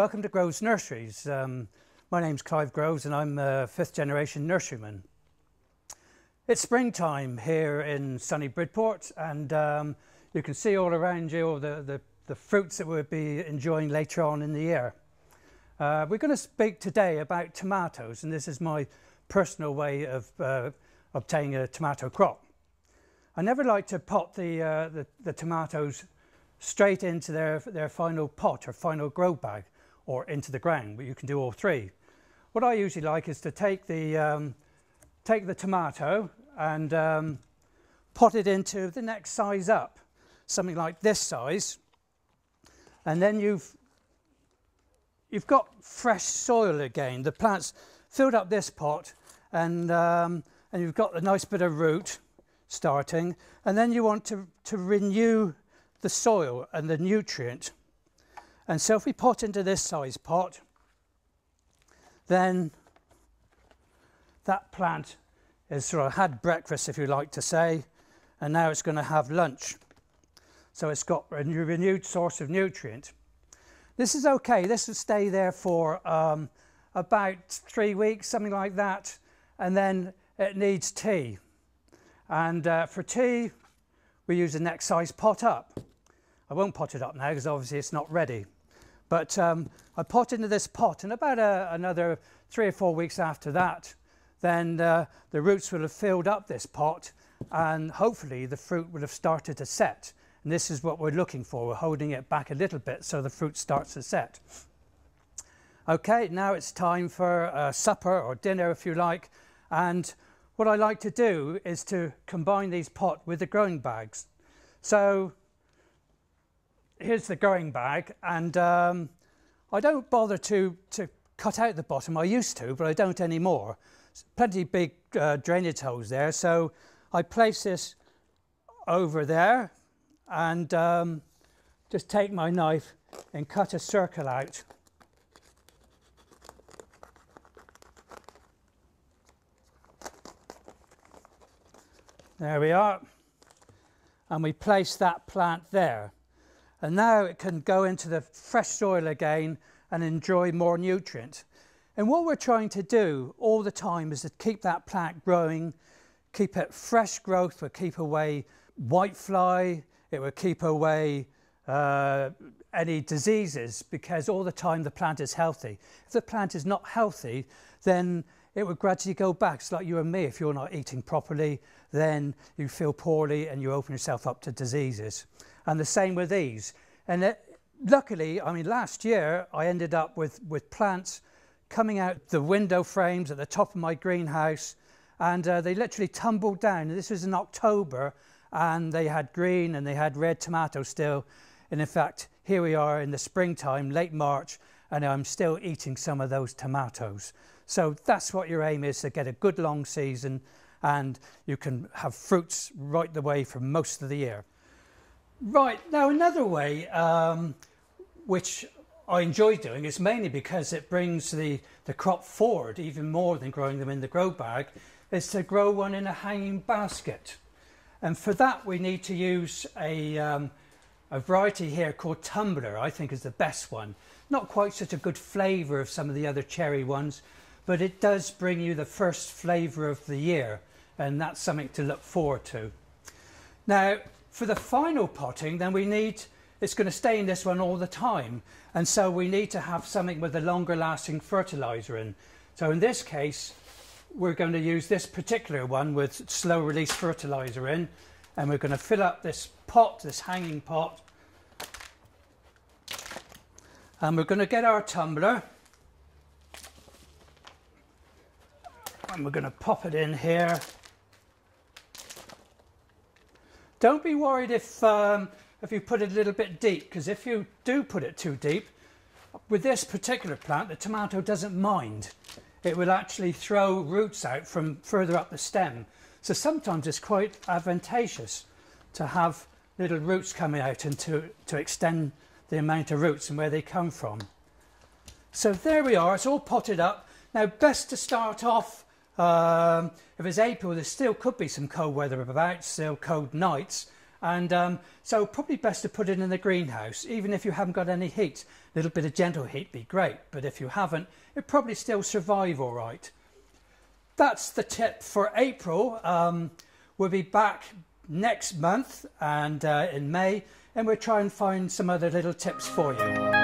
welcome to Groves Nurseries. My name's Clive Groves and I'm a fifth generation nurseryman. It's springtime here in sunny Bridport, and you can see all around you all the fruits that we'll be enjoying later on in the year. We're going to speak today about tomatoes, and this is my personal way of obtaining a tomato crop. I never like to pot the tomatoes straight into their final pot or final grow bag or into the ground, but you can do all three. What I usually like is to take the tomato and pot it into the next size up, something like this size, and then you've got fresh soil again. The plant's filled up this pot, and you've got a nice bit of root starting, and then you want to renew the soil and the nutrient. And so if we pot into this size pot, then that plant has sort of had breakfast, if you like to say, and now it's going to have lunch. So it's got a renewed source of nutrient. This is okay. This will stay there for about 3 weeks, something like that, and then it needs tea. And for tea, we use the next size pot up. I won't pot it up now because obviously it's not ready. But I pot into this pot, and about another 3 or 4 weeks after that, then the roots will have filled up this pot, and hopefully the fruit will have started to set. And this is what we're looking for. We're holding it back a little bit so the fruit starts to set. Okay, now it's time for supper or dinner, if you like. And what I like to do is to combine these pots with the growing bags. So here's the growing bag, and I don't bother to cut out the bottom. I used to, but I don't anymore. Plenty big drainage holes there, so I place this over there and just take my knife and cut a circle out. There we are, and we place that plant there. And now it can go into the fresh soil again and enjoy more nutrient. And what we're trying to do all the time is to keep that plant growing, keep it fresh growth, will keep away whitefly, it will keep away any diseases, because all the time the plant is healthy. If the plant is not healthy, then it will gradually go back. It's like you and me. If you're not eating properly, then you feel poorly and you open yourself up to diseases. And the same with these. And luckily, I mean, last year I ended up with plants coming out the window frames at the top of my greenhouse, and they literally tumbled down. And this was in October, and they had green and they had red tomatoes still. And in fact, here we are in the springtime, late March, and I'm still eating some of those tomatoes. So that's what your aim is, to get a good long season, and you can have fruits right the way for most of the year. Right, now another way which I enjoy doing, is mainly because it brings the crop forward even more than growing them in the grow bag, is to grow one in a hanging basket. And for that we need to use a variety here called Tumbler. I think is the best one. Not quite such a good flavour of some of the other cherry ones, but it does bring you the first flavour of the year, and that's something to look forward to. Now, for the final potting, then it's going to stay in this one all the time, and so we need to have something with a longer lasting fertiliser in. So in this case, we're going to use this particular one with slow release fertiliser in, and we're going to fill up this pot, this hanging pot, and we're going to get our tumbler, and we're going to pop it in here. Don't be worried if you put it a little bit deep, because if you do put it too deep, with this particular plant, the tomato doesn't mind. It will actually throw roots out from further up the stem. So sometimes it's quite advantageous to have little roots coming out and to extend the amount of roots and where they come from. So there we are, it's all potted up. Now, best to start off, if it's April, there still could be some cold weather about, still cold nights, And so probably best to put it in the greenhouse, even if you haven't got any heat. A little bit of gentle heat would be great, but if you haven't, it'd probably still survive all right. That's the tip for April. We'll be back next month and in May, and we'll try and find some other little tips for you.